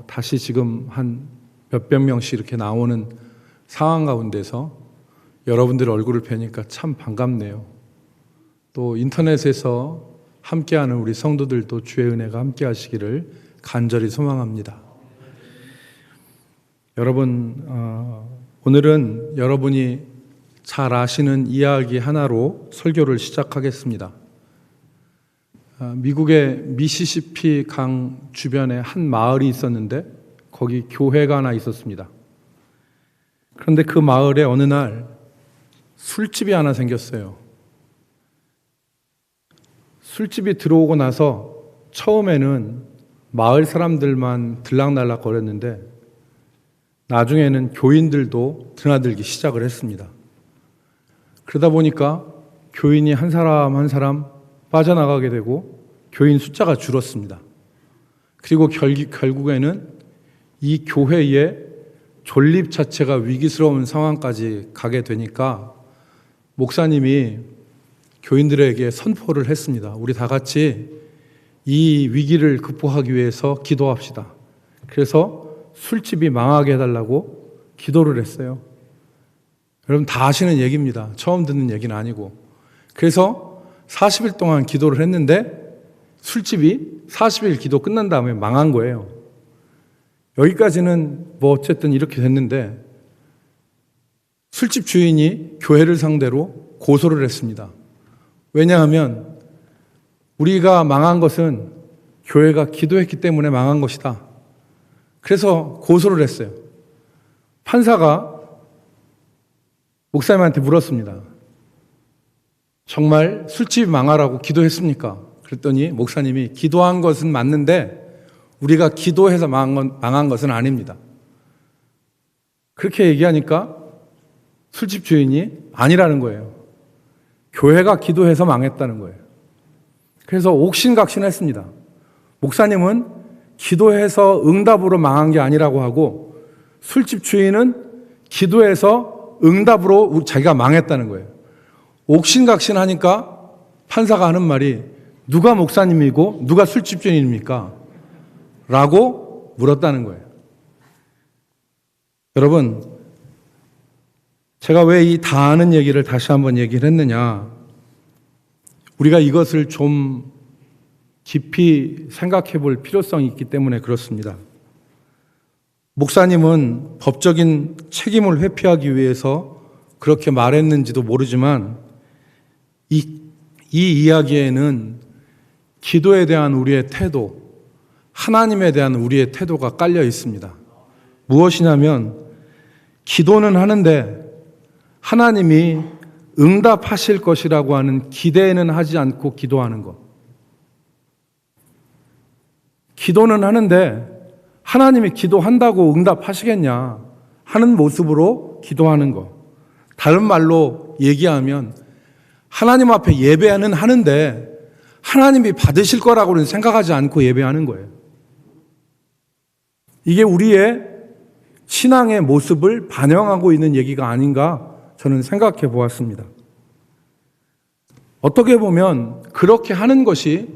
다시 지금 한 몇백 명씩 이렇게 나오는 상황 가운데서 여러분들 얼굴을 뵈니까 참 반갑네요. 또 인터넷에서 함께하는 우리 성도들도 주의 은혜가 함께 하시기를 간절히 소망합니다. 여러분, 오늘은 여러분이 잘 아시는 이야기 하나로 설교를 시작하겠습니다. 미국의 미시시피 강 주변에 한 마을이 있었는데 거기 교회가 하나 있었습니다. 그런데 그 마을에 어느 날 술집이 하나 생겼어요. 술집이 들어오고 나서 처음에는 마을 사람들만 들락날락 거렸는데 나중에는 교인들도 드나들기 시작을 했습니다. 그러다 보니까 교인이 한 사람 한 사람 빠져나가게 되고 교인 숫자가 줄었습니다. 그리고 결국에는 이 교회의 존립 자체가 위기스러운 상황까지 가게 되니까 목사님이 교인들에게 선포를 했습니다. 우리 다 같이 이 위기를 극복하기 위해서 기도합시다. 그래서 술집이 망하게 해달라고 기도를 했어요. 여러분 다 아시는 얘기입니다. 처음 듣는 얘기는 아니고. 그래서 40일 동안 기도를 했는데 술집이 40일 기도 끝난 다음에 망한 거예요. 여기까지는 어쨌든 이렇게 됐는데 술집 주인이 교회를 상대로 고소를 했습니다. 왜냐하면 우리가 망한 것은 교회가 기도했기 때문에 망한 것이다. 그래서 고소를 했어요. 판사가 목사님한테 물었습니다. 정말 술집이 망하라고 기도했습니까? 그랬더니 목사님이 기도한 것은 맞는데 우리가 기도해서 망한 것은 아닙니다. 그렇게 얘기하니까 술집 주인이 아니라는 거예요. 교회가 기도해서 망했다는 거예요. 그래서 옥신각신했습니다. 목사님은 기도해서 응답으로 망한 게 아니라고 하고 술집 주인은 기도해서 응답으로 자기가 망했다는 거예요. 옥신각신하니까 판사가 하는 말이 누가 목사님이고 누가 술집 주인입니까? 라고 물었다는 거예요. 여러분, 제가 왜 이 다 아는 얘기를 다시 한번 얘기를 했느냐? 우리가 이것을 좀 깊이 생각해 볼 필요성이 있기 때문에 그렇습니다. 목사님은 법적인 책임을 회피하기 위해서 그렇게 말했는지도 모르지만 이 이야기에는 기도에 대한 우리의 태도, 하나님에 대한 우리의 태도가 깔려 있습니다. 무엇이냐면 기도는 하는데 하나님이 응답하실 것이라고 하는 기대는 하지 않고 기도하는 것. 기도는 하는데 하나님이 기도한다고 응답하시겠냐 하는 모습으로 기도하는 것. 다른 말로 얘기하면 하나님 앞에 예배는 하는데 하나님이 받으실 거라고는 생각하지 않고 예배하는 거예요. 이게 우리의 신앙의 모습을 반영하고 있는 얘기가 아닌가 저는 생각해 보았습니다. 어떻게 보면 그렇게 하는 것이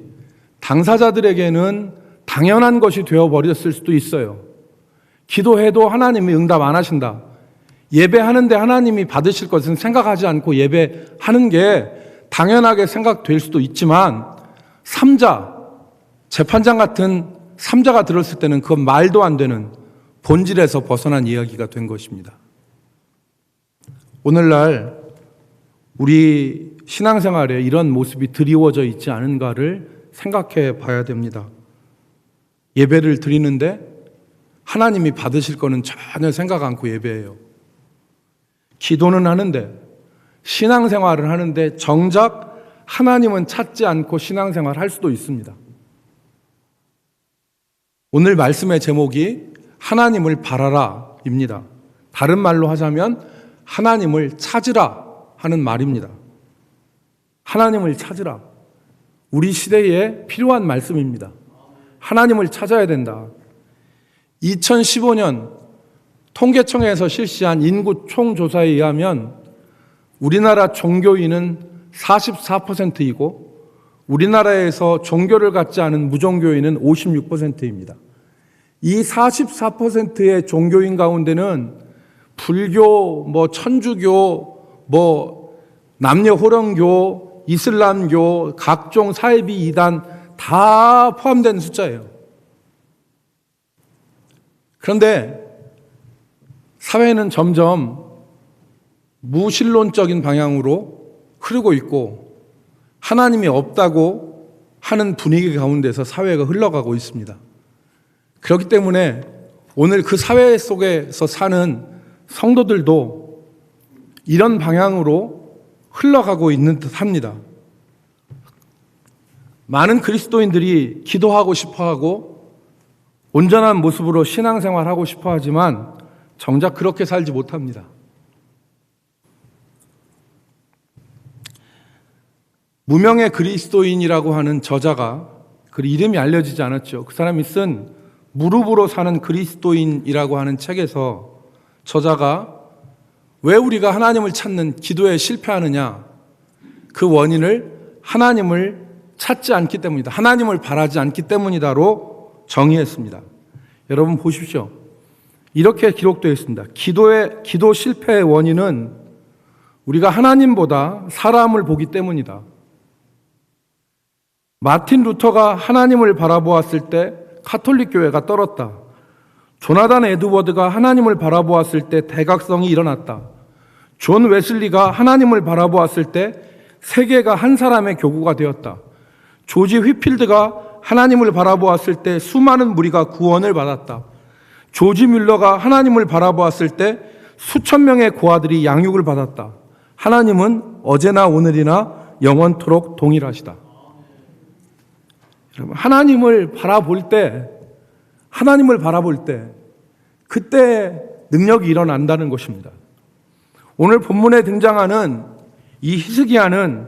당사자들에게는 당연한 것이 되어버렸을 수도 있어요. 기도해도 하나님이 응답 안 하신다. 예배하는데 하나님이 받으실 것은 생각하지 않고 예배하는 게 당연하게 생각될 수도 있지만 재판장 같은 삼자가 들었을 때는 그건 말도 안 되는 본질에서 벗어난 이야기가 된 것입니다. 오늘날 우리 신앙생활에 이런 모습이 드리워져 있지 않은가를 생각해 봐야 됩니다. 예배를 드리는데 하나님이 받으실 거는 전혀 생각 않고 예배해요. 기도는 하는데 신앙생활을 하는데 정작 하나님은 찾지 않고 신앙생활을 할 수도 있습니다. 오늘 말씀의 제목이 하나님을 바라라입니다. 다른 말로 하자면 하나님을 찾으라 하는 말입니다. 하나님을 찾으라. 우리 시대에 필요한 말씀입니다. 하나님을 찾아야 된다. 2015년 통계청에서 실시한 인구 총조사에 의하면 우리나라 종교인은 44%이고 우리나라에서 종교를 갖지 않은 무종교인은 56%입니다. 이 44%의 종교인 가운데는 불교, 천주교, 남녀 호령교, 이슬람교, 각종 사이비 이단 다 포함된 숫자예요. 그런데 사회는 점점 무신론적인 방향으로 흐르고 있고 하나님이 없다고 하는 분위기 가운데서 사회가 흘러가고 있습니다. 그렇기 때문에 오늘 그 사회 속에서 사는 성도들도 이런 방향으로 흘러가고 있는 듯합니다. 많은 그리스도인들이 기도하고 싶어하고 온전한 모습으로 신앙생활하고 싶어하지만 정작 그렇게 살지 못합니다. 무명의 그리스도인이라고 하는 저자가, 그 이름이 알려지지 않았죠. 그 사람이 쓴 무릎으로 사는 그리스도인이라고 하는 책에서 저자가 왜 우리가 하나님을 찾는 기도에 실패하느냐, 그 원인을 하나님을 찾지 않기 때문이다, 하나님을 바라지 않기 때문이다로 정의했습니다. 여러분 보십시오. 이렇게 기록되어 있습니다. 기도 실패의 원인은 우리가 하나님보다 사람을 보기 때문이다. 마틴 루터가 하나님을 바라보았을 때 카톨릭 교회가 떨었다. 조나단 에드워드가 하나님을 바라보았을 때 대각성이 일어났다. 존 웨슬리가 하나님을 바라보았을 때 세계가 한 사람의 교구가 되었다. 조지 휘필드가 하나님을 바라보았을 때 수많은 무리가 구원을 받았다. 조지 뮬러가 하나님을 바라보았을 때 수천 명의 고아들이 양육을 받았다. 하나님은 어제나 오늘이나 영원토록 동일하시다. 여러분, 하나님을 바라볼 때 그때 능력이 일어난다는 것입니다. 오늘 본문에 등장하는 이 히스기야는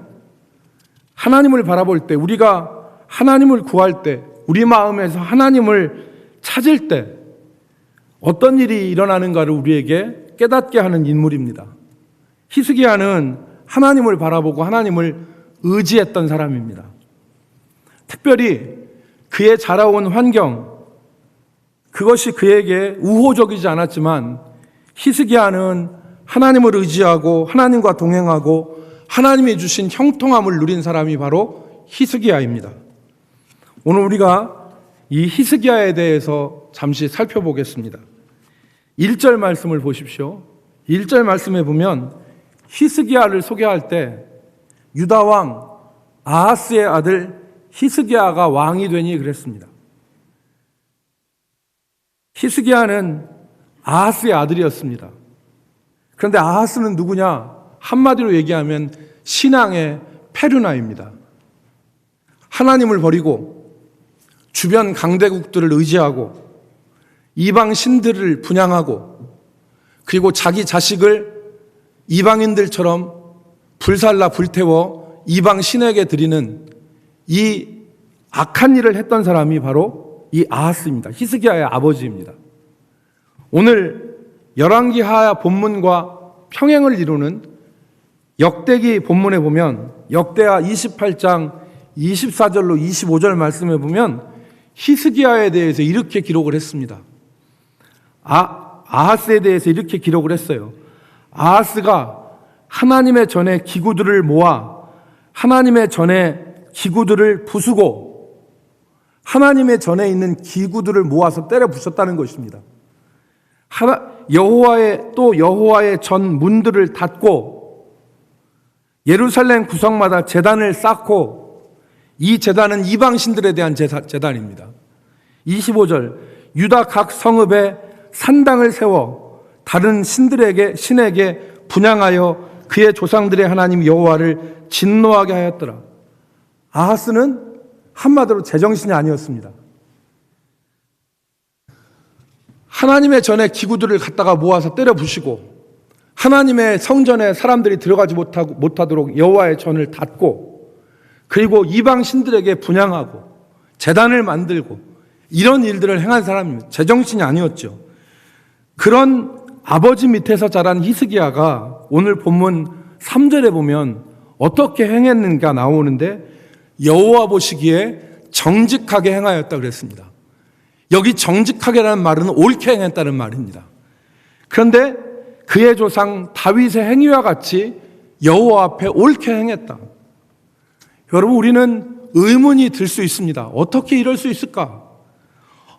하나님을 바라볼 때, 우리가 하나님을 구할 때, 우리 마음에서 하나님을 찾을 때 어떤 일이 일어나는가를 우리에게 깨닫게 하는 인물입니다. 히스기야는 하나님을 바라보고 하나님을 의지했던 사람입니다. 특별히 그의 자라온 환경, 그것이 그에게 우호적이지 않았지만 히스기야는 하나님을 의지하고 하나님과 동행하고 하나님이 주신 형통함을 누린 사람이 바로 히스기야입니다. 오늘 우리가 이 히스기야에 대해서 잠시 살펴보겠습니다. 1절 말씀을 보십시오. 1절 말씀에 보면 히스기야를 소개할 때 유다 왕 아하스의 아들 히스기야가 왕이 되니 그랬습니다. 히스기야는 아하스의 아들이었습니다. 그런데 아하스는 누구냐? 한마디로 얘기하면 신앙의 페르나입니다. 하나님을 버리고 주변 강대국들을 의지하고 이방 신들을 분향하고 그리고 자기 자식을 이방인들처럼 불살라 불태워 이방 신에게 드리는 이 악한 일을 했던 사람이 바로 이 아하스입니다. 히스기야의 아버지입니다. 오늘 열왕기하 본문과 평행을 이루는 역대기 본문에 보면 역대하 28장 24절로 25절 말씀에 보면 히스기야에 대해서 이렇게 기록을 했습니다. 아하스에 대해서 이렇게 기록을 했어요. 아하스가 하나님의 전에 기구들을 모아 하나님의 전에 기구들을 부수고 하나님의 전에 있는 기구들을 모아서 때려 부셨다는 것입니다. 여호와의 전 문들을 닫고 예루살렘 구성마다 제단을 쌓고 이 제단은 이방신들에 대한 제단입니다. 25절 유다 각 성읍에 산당을 세워 다른 신에게 분향하여 그의 조상들의 하나님 여호와를 진노하게 하였더라. 아하스는 한마디로 제정신이 아니었습니다. 하나님의 전에 기구들을 갖다가 모아서 때려 부시고 하나님의 성전에 사람들이 들어가지 못하도록 여호와의 전을 닫고 그리고 이방 신들에게 분향하고 제단을 만들고 이런 일들을 행한 사람입니다. 제정신이 아니었죠. 그런 아버지 밑에서 자란 히스기야가 오늘 본문 3절에 보면 어떻게 행했는가 나오는데 여호와 보시기에 정직하게 행하였다 그랬습니다. 여기 정직하게라는 말은 옳게 행했다는 말입니다. 그런데 그의 조상 다윗의 행위와 같이 여호와 앞에 옳게 행했다. 여러분, 우리는 의문이 들 수 있습니다. 어떻게 이럴 수 있을까?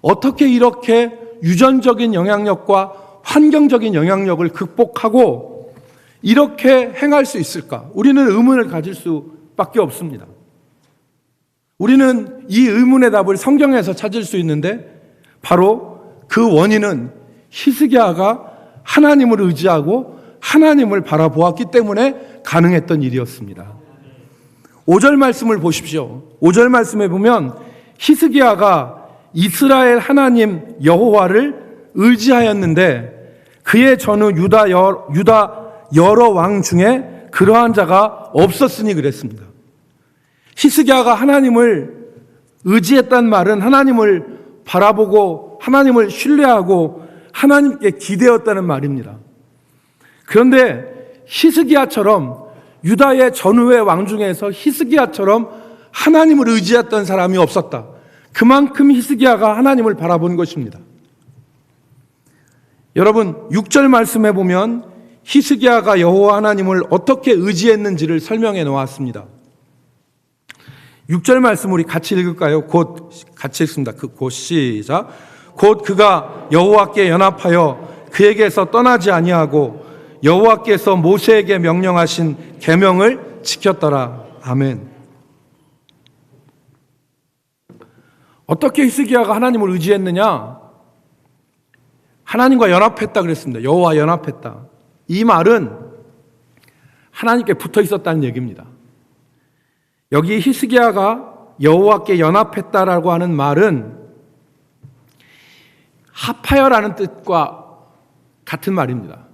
어떻게 이렇게 유전적인 영향력과 환경적인 영향력을 극복하고 이렇게 행할 수 있을까? 우리는 의문을 가질 수밖에 없습니다. 우리는 이 의문의 답을 성경에서 찾을 수 있는데 바로 그 원인은 히스기야가 하나님을 의지하고 하나님을 바라보았기 때문에 가능했던 일이었습니다. 5절 말씀을 보십시오. 5절 말씀에 보면 히스기야가 이스라엘 하나님 여호와를 의지하였는데 그의 전후 유다 여러 왕 중에 그러한 자가 없었으니 그랬습니다. 히스기야가 하나님을 의지했단 말은 하나님을 바라보고 하나님을 신뢰하고 하나님께 기대었다는 말입니다. 그런데 히스기야처럼 유다의 전후의 왕 중에서 히스기야처럼 하나님을 의지했던 사람이 없었다. 그만큼 히스기야가 하나님을 바라본 것입니다. 여러분, 6절 말씀에 보면 히스기야가 여호와 하나님을 어떻게 의지했는지를 설명해 놓았습니다. 6절 말씀 우리 같이 읽을까요? 곧 같이 읽습니다. 곧 시작. 곧 그가 여호와께 연합하여 그에게서 떠나지 아니하고 여호와께서 모세에게 명령하신 계명을 지켰더라. 아멘. 어떻게 히스기야가 하나님을 의지했느냐? 하나님과 연합했다 그랬습니다. 여호와 연합했다. 이 말은 하나님께 붙어 있었다는 얘기입니다. 여기 히스기야가 여호와께 연합했다라고 하는 말은 합하여라는 뜻과 같은 말입니다.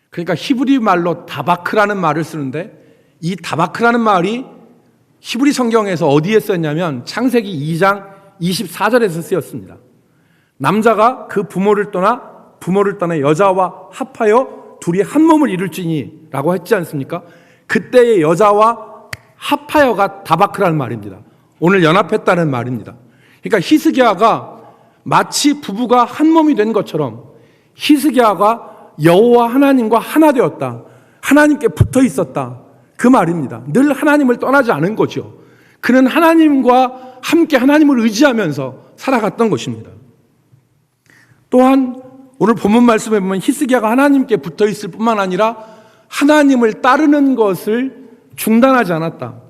그러니까 히브리 말로 다바크라는 말을 쓰는데 이 다바크라는 말이 히브리 성경에서 어디에 쓰였냐면 창세기 2장 24절에서 쓰였습니다. 남자가 그 부모를 떠나 여자와 합하여 둘이 한 몸을 이룰지니 라고 했지 않습니까? 그때의 여자와 합하여가 다바크라는 말입니다. 오늘 연합했다는 말입니다. 그러니까 히스기야가 마치 부부가 한 몸이 된 것처럼 히스기야가 여호와 하나님과 하나 되었다. 하나님께 붙어 있었다. 그 말입니다. 늘 하나님을 떠나지 않은 거죠. 그는 하나님과 함께 하나님을 의지하면서 살아갔던 것입니다. 또한 오늘 본문 말씀에 보면 히스기야가 하나님께 붙어 있을 뿐만 아니라 하나님을 따르는 것을 중단하지 않았다.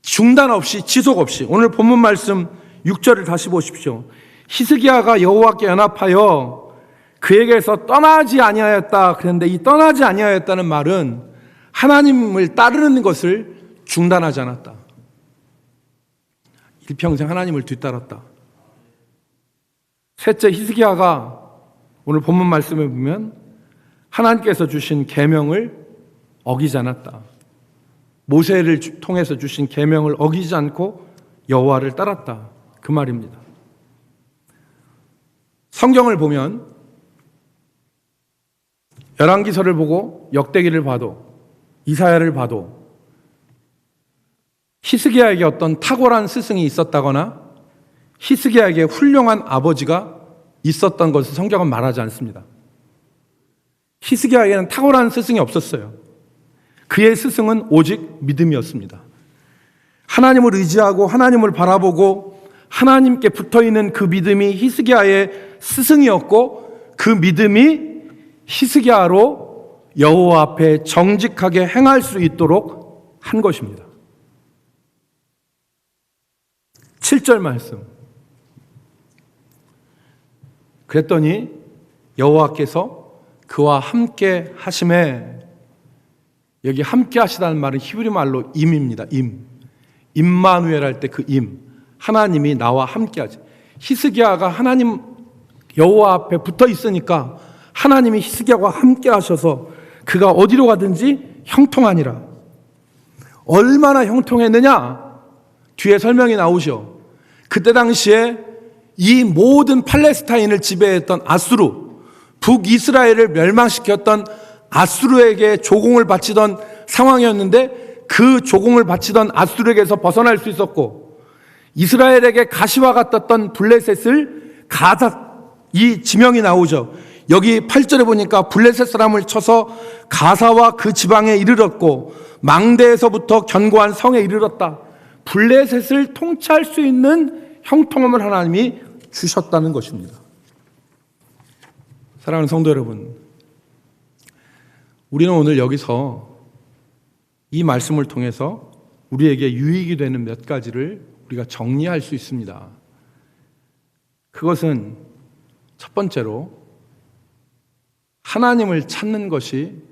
중단 없이 지속 없이. 오늘 본문 말씀 6절을 다시 보십시오. 히스기야가 여호와께 연합하여 그에게서 떠나지 아니하였다. 그런데 이 떠나지 아니하였다는 말은 하나님을 따르는 것을 중단하지 않았다. 일평생 하나님을 뒤따랐다. 셋째, 히스기야가 오늘 본문 말씀에 보면 하나님께서 주신 계명을 어기지 않았다. 모세를 통해서 주신 계명을 어기지 않고 여호와를 따랐다. 그 말입니다. 성경을 보면 열왕기서를 보고 역대기를 봐도 이사야를 봐도 히스기야에게 어떤 탁월한 스승이 있었다거나 히스기야에게 훌륭한 아버지가 있었던 것을 성경은 말하지 않습니다. 히스기야에게는 탁월한 스승이 없었어요. 그의 스승은 오직 믿음이었습니다. 하나님을 의지하고 하나님을 바라보고 하나님께 붙어있는 그 믿음이 히스기야의 스승이었고 그 믿음이 히스기야로 여호와 앞에 정직하게 행할 수 있도록 한 것입니다. 7절 말씀. 그랬더니 여호와께서 그와 함께 하심에, 여기 함께 하시다는 말은 히브리 말로 임입니다. 임마누엘 할 때 그 하나님이 나와 함께 하지. 히스기야가 하나님 여호와 앞에 붙어 있으니까 하나님이 히스기야와 함께 하셔서 그가 어디로 가든지 형통하니라. 얼마나 형통했느냐? 뒤에 설명이 나오죠. 그때 당시에 이 모든 팔레스타인을 지배했던 아수르, 북이스라엘을 멸망시켰던 아수르에게 조공을 바치던 상황이었는데 그 조공을 바치던 아수르에게서 벗어날 수 있었고 이스라엘에게 가시와 같았던 블레셋을 가사, 이 지명이 나오죠. 여기 8절에 보니까 블레셋 사람을 쳐서 가사와 그 지방에 이르렀고 망대에서부터 견고한 성에 이르렀다. 블레셋을 통치할 수 있는 형통함을 하나님이 주셨다는 것입니다. 사랑하는 성도 여러분, 우리는 오늘 여기서 이 말씀을 통해서 우리에게 유익이 되는 몇 가지를 우리가 정리할 수 있습니다. 그것은 첫 번째로 하나님을 찾는 것이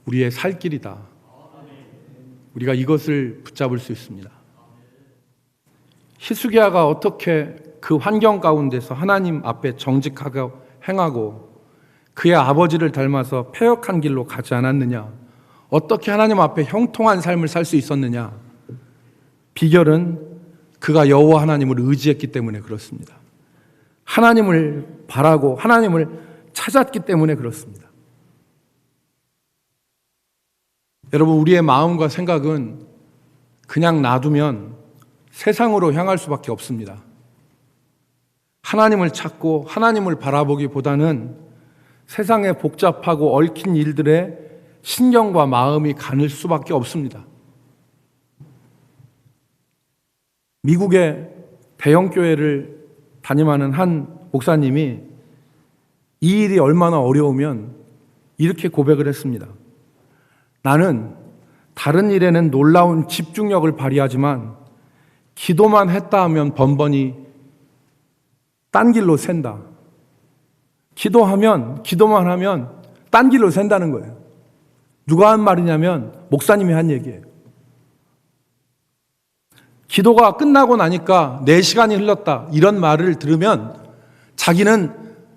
우리의 살 길이다. 우리가 이것을 붙잡을 수 있습니다. 히스기야가 어떻게 그 환경 가운데서 하나님 앞에 정직하게 행하고 그의 아버지를 닮아서 패역한 길로 가지 않았느냐? 어떻게 하나님 앞에 형통한 삶을 살 수 있었느냐? 비결은 그가 여호와 하나님을 의지했기 때문에 그렇습니다. 하나님을 바라고 하나님을 찾았기 때문에 그렇습니다. 여러분, 우리의 마음과 생각은 그냥 놔두면 세상으로 향할 수밖에 없습니다. 하나님을 찾고 하나님을 바라보기보다는 세상의 복잡하고 얽힌 일들에 신경과 마음이 가는 수밖에 없습니다. 미국의 대형교회를 담임하는 한 목사님이 이 일이 얼마나 어려우면 이렇게 고백을 했습니다. 나는 다른 일에는 놀라운 집중력을 발휘하지만 기도만 했다 하면 번번이 딴 길로 샌다. 기도만 하면 딴 길로 샌다는 거예요. 누가 한 말이냐면 목사님이 한 얘기예요. 기도가 끝나고 나니까 4시간이 흘렀다. 이런 말을 들으면 자기는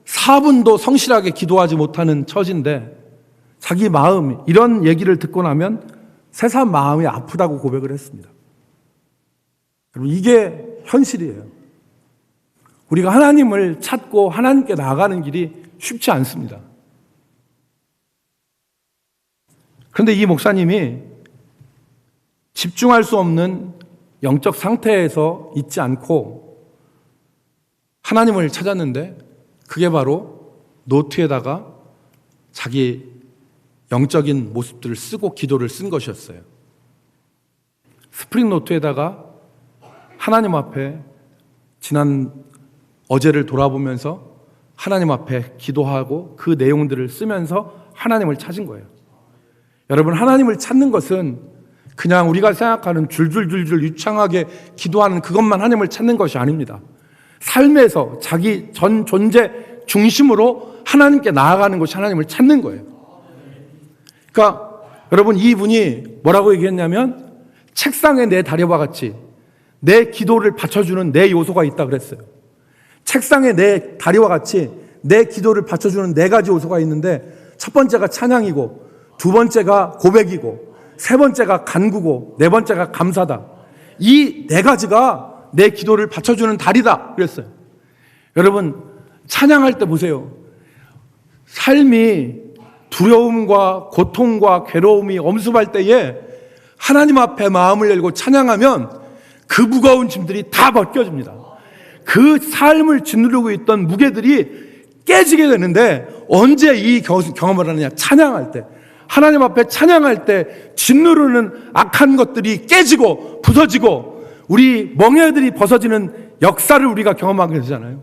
4분도 성실하게 기도하지 못하는 처지인데 자기 마음, 이런 얘기를 듣고 나면 새삼 마음이 아프다고 고백을 했습니다. 여러분, 이게 현실이에요. 우리가 하나님을 찾고 하나님께 나아가는 길이 쉽지 않습니다. 그런데 이 목사님이 집중할 수 없는 영적 상태에서 있지 않고 하나님을 찾았는데 그게 바로 노트에다가 자기 영적인 모습들을 쓰고 기도를 쓴 것이었어요. 스프링 노트에다가 하나님 앞에 지난 어제를 돌아보면서 하나님 앞에 기도하고 그 내용들을 쓰면서 하나님을 찾은 거예요. 여러분, 하나님을 찾는 것은 그냥 우리가 생각하는 줄줄줄줄 유창하게 기도하는 그것만 하나님을 찾는 것이 아닙니다. 삶에서 자기 전 존재 중심으로 하나님께 나아가는 것이 하나님을 찾는 거예요. 그러니까 여러분, 이분이 뭐라고 얘기했냐면 책상에 내 다리와 같이 내 기도를 받쳐주는 내 요소가 있다 그랬어요. 책상에 내 다리와 같이 내 기도를 받쳐주는 4가지 요소가 있는데 첫 번째가 찬양이고 두 번째가 고백이고 세 번째가 간구고 네 번째가 감사다. 이 4가지가 내 기도를 받쳐주는 다리다 그랬어요. 여러분, 찬양할 때 보세요. 삶이 두려움과 고통과 괴로움이 엄습할 때에 하나님 앞에 마음을 열고 찬양하면 그 무거운 짐들이 다 벗겨집니다. 그 삶을 짓누르고 있던 무게들이 깨지게 되는데 언제 이 경험을 하느냐? 찬양할 때. 하나님 앞에 찬양할 때 짓누르는 악한 것들이 깨지고 부서지고 우리 멍에들이 벗어지는 역사를 우리가 경험하게 되잖아요.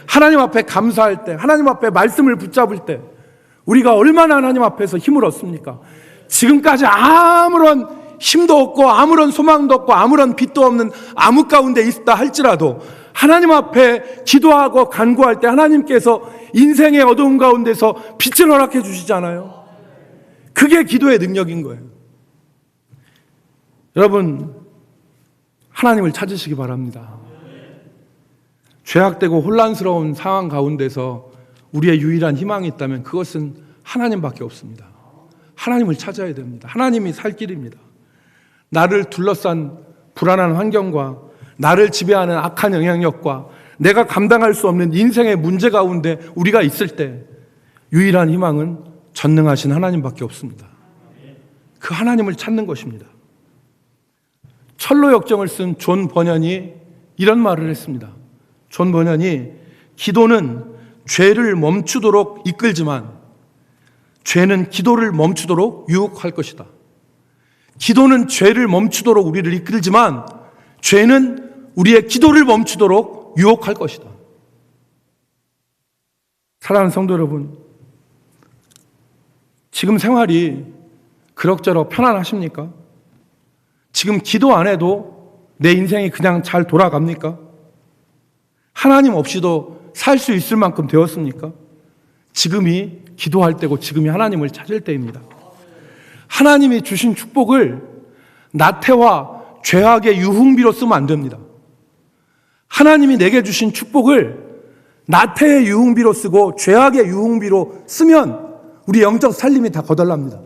하나님 앞에 감사할 때, 하나님 앞에 말씀을 붙잡을 때 우리가 얼마나 하나님 앞에서 힘을 얻습니까? 지금까지 아무런 힘도 없고 아무런 소망도 없고 아무런 빛도 없는 암흑 가운데 있다 할지라도 하나님 앞에 기도하고 간구할 때 하나님께서 인생의 어두움 가운데서 빛을 허락해 주시잖아요. 그게 기도의 능력인 거예요. 여러분, 하나님을 찾으시기 바랍니다. 죄악되고 혼란스러운 상황 가운데서 우리의 유일한 희망이 있다면 그것은 하나님밖에 없습니다. 하나님을 찾아야 됩니다. 하나님이 살 길입니다. 나를 둘러싼 불안한 환경과 나를 지배하는 악한 영향력과 내가 감당할 수 없는 인생의 문제 가운데 우리가 있을 때 유일한 희망은 전능하신 하나님밖에 없습니다. 그 하나님을 찾는 것입니다. 철로 역정을 쓴 존 버년이 이런 말을 했습니다. 존 버년이 기도는 죄를 멈추도록 이끌지만 죄는 기도를 멈추도록 유혹할 것이다. 기도는 죄를 멈추도록 우리를 이끌지만 죄는 우리의 기도를 멈추도록 유혹할 것이다. 사랑하는 성도 여러분, 지금 생활이 그럭저럭 편안하십니까? 지금 기도 안 해도 내 인생이 그냥 잘 돌아갑니까? 하나님 없이도 살 수 있을 만큼 되었습니까? 지금이 기도할 때고 지금이 하나님을 찾을 때입니다. 하나님이 주신 축복을 나태와 죄악의 유흥비로 쓰면 안 됩니다. 하나님이 내게 주신 축복을 나태의 유흥비로 쓰고 죄악의 유흥비로 쓰면 우리 영적 살림이 다 거덜납니다.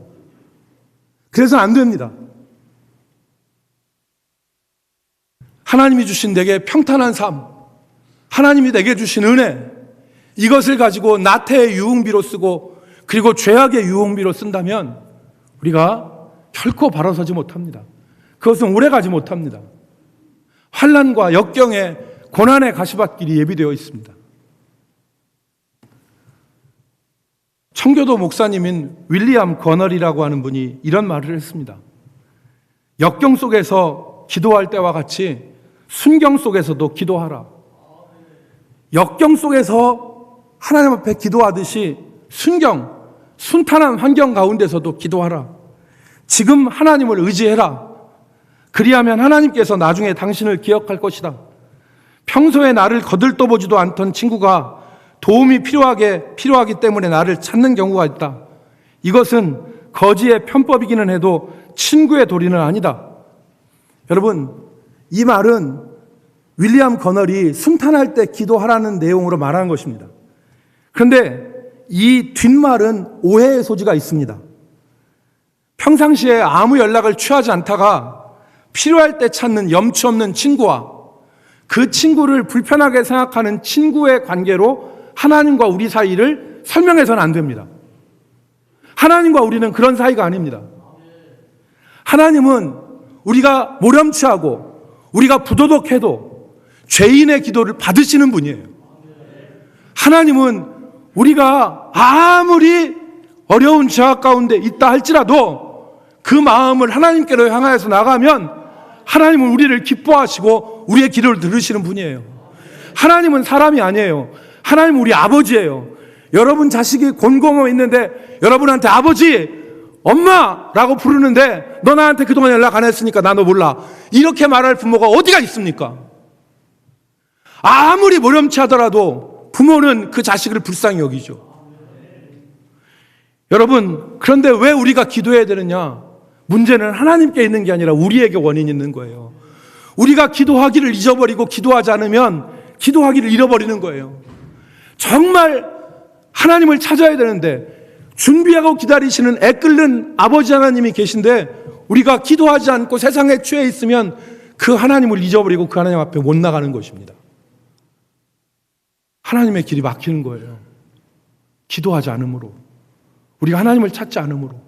그래서는 안 됩니다. 하나님이 주신 내게 평탄한 삶, 하나님이 내게 주신 은혜, 이것을 가지고 나태의 유흥비로 쓰고 그리고 죄악의 유흥비로 쓴다면 우리가 결코 바로 서지 못합니다. 그것은 오래가지 못합니다. 환난과 역경의 고난의 가시밭길이 예비되어 있습니다. 청교도 목사님인 윌리엄 거널이라고 하는 분이 이런 말을 했습니다. 역경 속에서 기도할 때와 같이 순경 속에서도 기도하라. 역경 속에서 하나님 앞에 기도하듯이 순탄한 환경 가운데서도 기도하라. 지금 하나님을 의지해라. 그리하면 하나님께서 나중에 당신을 기억할 것이다. 평소에 나를 거들떠보지도 않던 친구가 도움이 필요하기 때문에 나를 찾는 경우가 있다. 이것은 거지의 편법이기는 해도 친구의 도리는 아니다. 여러분, 이 말은 윌리엄 거널이 순탄할 때 기도하라는 내용으로 말하는 것입니다. 그런데 이 뒷말은 오해의 소지가 있습니다. 평상시에 아무 연락을 취하지 않다가 필요할 때 찾는 염치 없는 친구와 그 친구를 불편하게 생각하는 친구의 관계로 하나님과 우리 사이를 설명해서는 안 됩니다. 하나님과 우리는 그런 사이가 아닙니다. 하나님은 우리가 모렴치하고 우리가 부도덕해도 죄인의 기도를 받으시는 분이에요. 하나님은 우리가 아무리 어려운 죄악 가운데 있다 할지라도 그 마음을 하나님께로 향하여서 나가면 하나님은 우리를 기뻐하시고 우리의 기도를 들으시는 분이에요. 하나님은 사람이 아니에요. 하나님은 우리 아버지예요. 여러분 자식이 곤고모 있는데 여러분한테 아버지, 엄마라고 부르는데 너 나한테 그동안 연락 안 했으니까 나 너 몰라. 이렇게 말할 부모가 어디가 있습니까? 아무리 모렴치 하더라도 부모는 그 자식을 불쌍히 여기죠. 여러분, 그런데 왜 우리가 기도해야 되느냐? 문제는 하나님께 있는 게 아니라 우리에게 원인이 있는 거예요. 우리가 기도하기를 잊어버리고 기도하지 않으면 기도하기를 잃어버리는 거예요. 정말 하나님을 찾아야 되는데 준비하고 기다리시는 애끓는 아버지 하나님이 계신데 우리가 기도하지 않고 세상에 취해 있으면 그 하나님을 잊어버리고 그 하나님 앞에 못 나가는 것입니다. 하나님의 길이 막히는 거예요. 기도하지 않으므로, 우리가 하나님을 찾지 않으므로.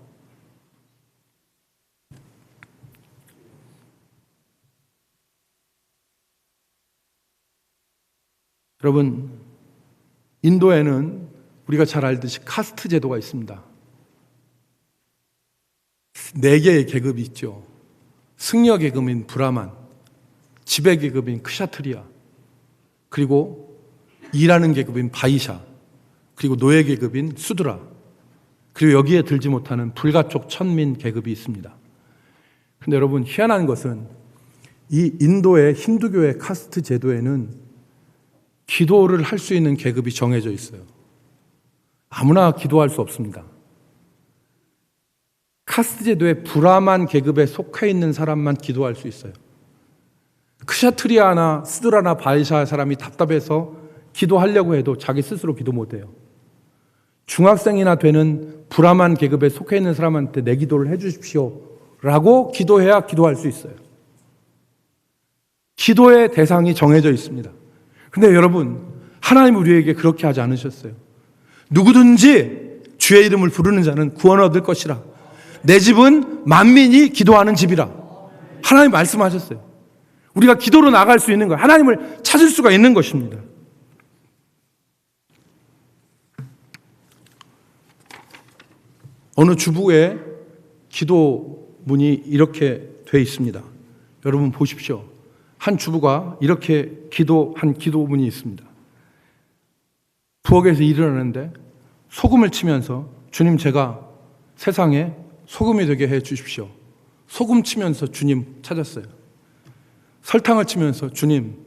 여러분, 인도에는 우리가 잘 알듯이 카스트 제도가 있습니다. 4개의 계급이 있죠. 승려 계급인 브라만, 지배 계급인 크샤트리아, 그리고 일하는 계급인 바이샤, 그리고 노예 계급인 수드라, 그리고 여기에 들지 못하는 불가촉 천민 계급이 있습니다. 그런데 여러분, 희한한 것은 이 인도의 힌두교의 카스트 제도에는 기도를 할 수 있는 계급이 정해져 있어요. 아무나 기도할 수 없습니다. 카스트 제도의 브라만 계급에 속해 있는 사람만 기도할 수 있어요. 크샤트리아나 수드라나 바이샤 사람이 답답해서 기도하려고 해도 자기 스스로 기도 못해요. 중학생이나 되는 브라만 계급에 속해 있는 사람한테 내 기도를 해주십시오 라고 기도해야 기도할 수 있어요. 기도의 대상이 정해져 있습니다. 근데 여러분, 하나님은 우리에게 그렇게 하지 않으셨어요. 누구든지 주의 이름을 부르는 자는 구원 얻을 것이라. 내 집은 만민이 기도하는 집이라. 하나님 말씀하셨어요. 우리가 기도로 나갈 수 있는 거예요. 하나님을 찾을 수가 있는 것입니다. 어느 주부의 기도문이 이렇게 되어 있습니다. 여러분 보십시오. 한 주부가 이렇게 기도한 기도문이 있습니다. 부엌에서 일을 하는데 소금을 치면서 주님, 제가 세상에 소금이 되게 해 주십시오. 소금 치면서 주님 찾았어요. 설탕을 치면서 주님,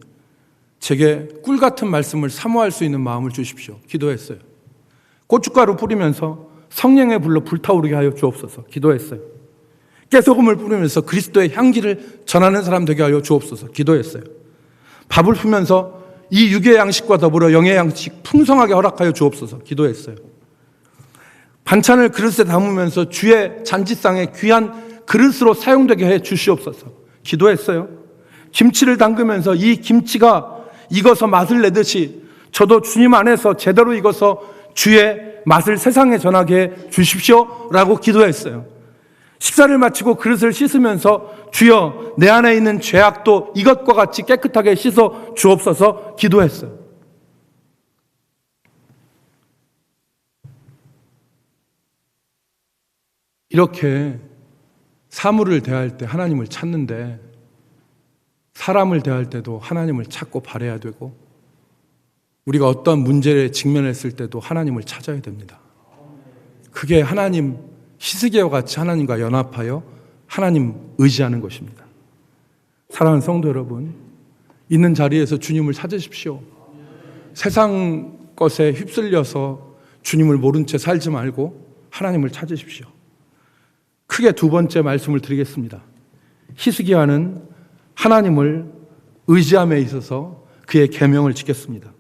제게 꿀 같은 말씀을 사모할 수 있는 마음을 주십시오. 기도했어요. 고춧가루 뿌리면서 성령의 불로 불타오르게 하여 주옵소서. 기도했어요. 깨소금을 뿌리면서 그리스도의 향기를 전하는 사람 되게 하여 주옵소서. 기도했어요. 밥을 풀면서 이 육의 양식과 더불어 영의 양식 풍성하게 허락하여 주옵소서. 기도했어요. 반찬을 그릇에 담으면서 주의 잔치상에 귀한 그릇으로 사용되게 해 주시옵소서. 기도했어요. 김치를 담그면서 이 김치가 익어서 맛을 내듯이 저도 주님 안에서 제대로 익어서 주의 맛을 세상에 전하게 해 주십시오 라고 기도했어요. 식사를 마치고 그릇을 씻으면서 주여, 내 안에 있는 죄악도 이것과 같이 깨끗하게 씻어 주옵소서. 기도했어요. 이렇게 사물을 대할 때 하나님을 찾는데 사람을 대할 때도 하나님을 찾고 바라야 되고 우리가 어떤 문제에 직면했을 때도 하나님을 찾아야 됩니다. 그게 하나님, 히스기야와 같이 하나님과 연합하여 하나님 의지하는 것입니다. 사랑하는 성도 여러분, 있는 자리에서 주님을 찾으십시오. 세상 것에 휩쓸려서 주님을 모른 채 살지 말고 하나님을 찾으십시오. 크게 두 번째 말씀을 드리겠습니다. 히스기야는 하나님을 의지함에 있어서 그의 계명을 지켰습니다.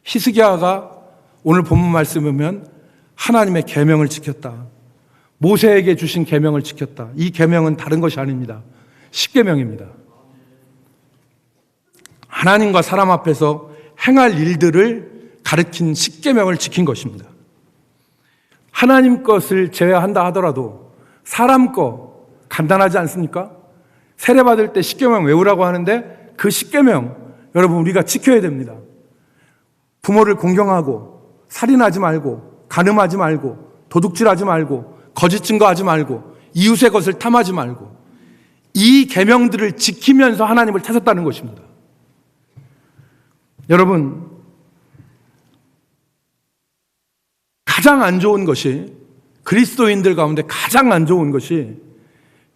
히스기야가 오늘 본문 말씀에 보면 하나님의 계명을 지켰다. 모세에게 주신 계명을 지켰다. 이 계명은 다른 것이 아닙니다. 십계명입니다. 하나님과 사람 앞에서 행할 일들을 가르친 십계명을 지킨 것입니다. 하나님 것을 제외한다 하더라도 사람 거 간단하지 않습니까? 세례받을 때 십계명 외우라고 하는데 그 십계명 여러분 우리가 지켜야 됩니다. 부모를 공경하고 살인하지 말고 간음하지 말고 도둑질하지 말고 거짓 증거하지 말고 이웃의 것을 탐하지 말고 이 계명들을 지키면서 하나님을 찾았다는 것입니다. 여러분, 가장 안 좋은 것이, 그리스도인들 가운데 가장 안 좋은 것이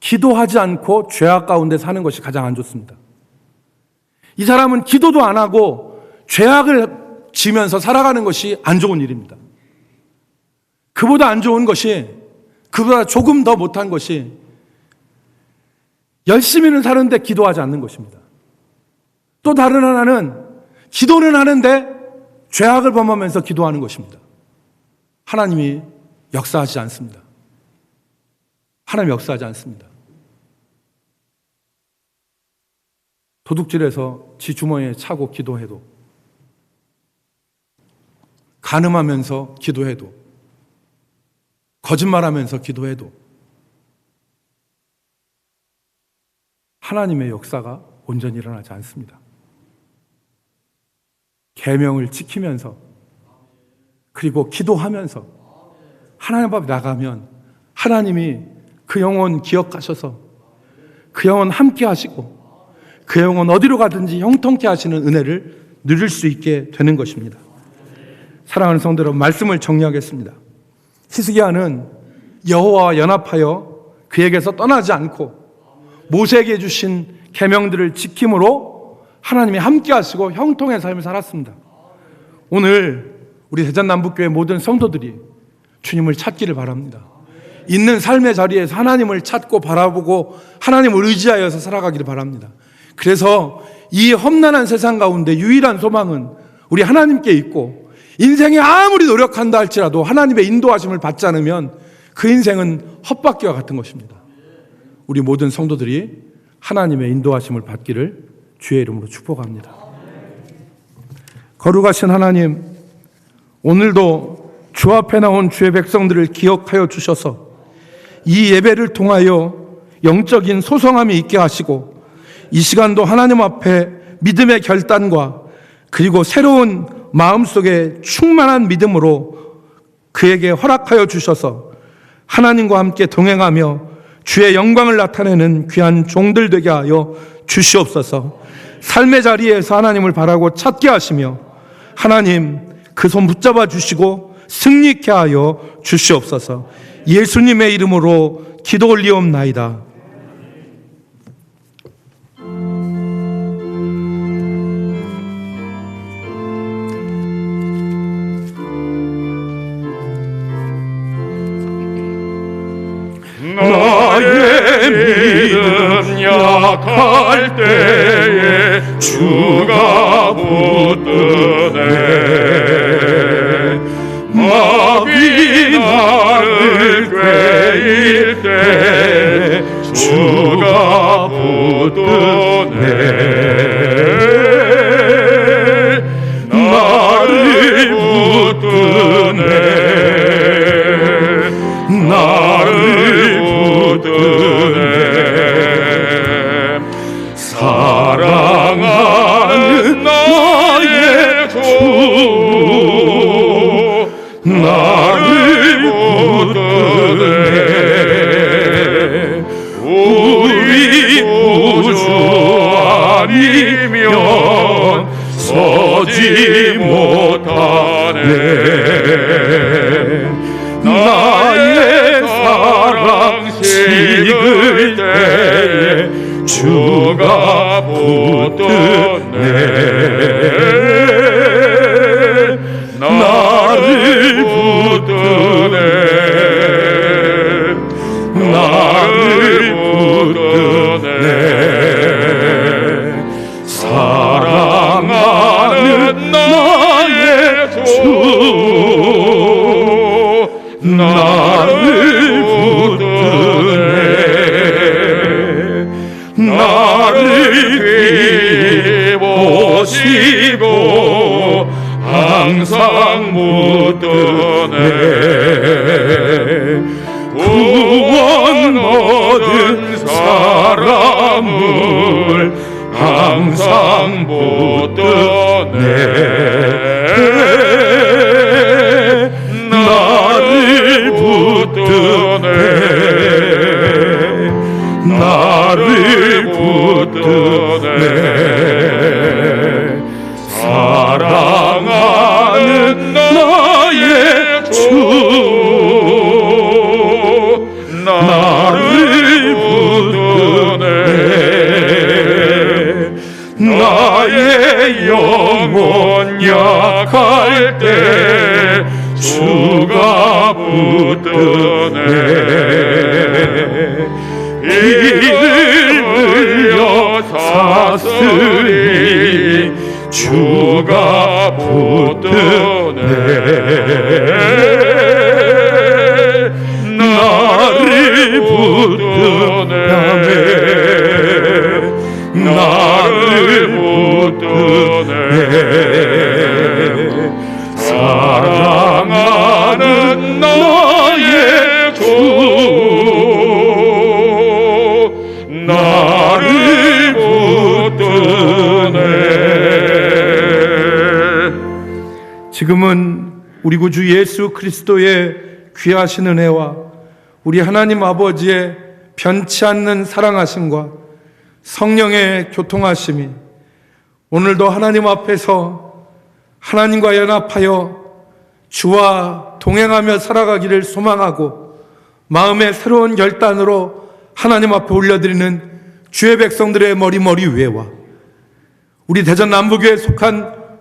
기도하지 않고 죄악 가운데 사는 것이 가장 안 좋습니다. 이 사람은 기도도 안 하고 죄악을 지면서 살아가는 것이 안 좋은 일입니다. 그보다 안 좋은 것이, 그보다 조금 더 못한 것이 열심히는 사는데 기도하지 않는 것입니다. 또 다른 하나는 기도는 하는데 죄악을 범하면서 기도하는 것입니다. 하나님이 역사하지 않습니다. 하나님 역사하지 않습니다. 도둑질해서 지 주머니에 차고 기도해도, 간음하면서 기도해도, 거짓말하면서 기도해도 하나님의 역사가 온전히 일어나지 않습니다. 계명을 지키면서 그리고 기도하면서 하나님 앞에 나가면 하나님이 그 영혼 기억하셔서 그 영혼 함께 하시고 그 영혼 어디로 가든지 형통케 하시는 은혜를 누릴 수 있게 되는 것입니다. 사랑하는 성도 여러분, 말씀을 정리하겠습니다. 히스기야는 여호와와 연합하여 그에게서 떠나지 않고 모세에게 주신 계명들을 지킴으로 하나님이 함께 하시고 형통의 삶을 살았습니다. 오늘 우리 대전남북교회 모든 성도들이 주님을 찾기를 바랍니다. 있는 삶의 자리에서 하나님을 찾고 바라보고 하나님을 의지하여서 살아가기를 바랍니다. 그래서 이 험난한 세상 가운데 유일한 소망은 우리 하나님께 있고, 인생에 아무리 노력한다 할지라도 하나님의 인도하심을 받지 않으면 그 인생은 헛바퀴와 같은 것입니다. 우리 모든 성도들이 하나님의 인도하심을 받기를 주의 이름으로 축복합니다. 거룩하신 하나님, 오늘도 주 앞에 나온 주의 백성들을 기억하여 주셔서 이 예배를 통하여 영적인 소성함이 있게 하시고 이 시간도 하나님 앞에 믿음의 결단과 그리고 새로운 마음속에 충만한 믿음으로 그에게 허락하여 주셔서 하나님과 함께 동행하며 주의 영광을 나타내는 귀한 종들 되게 하여 주시옵소서. 삶의 자리에서 하나님을 바라고 찾게 하시며 하나님 그 손 붙잡아 주시고 승리케 하여 주시옵소서. 예수님의 이름으로 기도 올리옵나이다. 나의 믿음 약할 때에 주가 붙드네. 마귀 나를 꾀일 때 주가 붙드네. 나를 붙드네. 나를 붙드네. 사랑하는 나의 주 나를 붙드네. 우리 구주 아니면 서지 못하네. 나의 사랑 식을 때에 주가 붙드네. 나를 붙드네. 나를 붙드네. 사랑하는 나의 주 나를 붙드네. 나를 비보시고 항상 붙드네. 구원 얻은 사람을 항상 붙드네. 나를 붙드네. 나를 붙드네. 사랑하는 나의 주 나를 붙드네. 나의 영혼 약할 때 주가 붙드네. 피를 흘려 샀으니 주가 붙드네. 나를 붙드네. 나를 붙드네. 사랑하는 나의 주 나를 붙드네. 지금은 우리 구주 예수 그리스도의 귀하신 은혜와 우리 하나님 아버지의 변치 않는 사랑하심과 성령의 교통하심이 오늘도 하나님 앞에서 하나님과 연합하여 주와 동행하며 살아가기를 소망하고 마음의 새로운 결단으로 하나님 앞에 올려드리는 주의 백성들의 머리 위에와 우리 대전 남부교회에 속한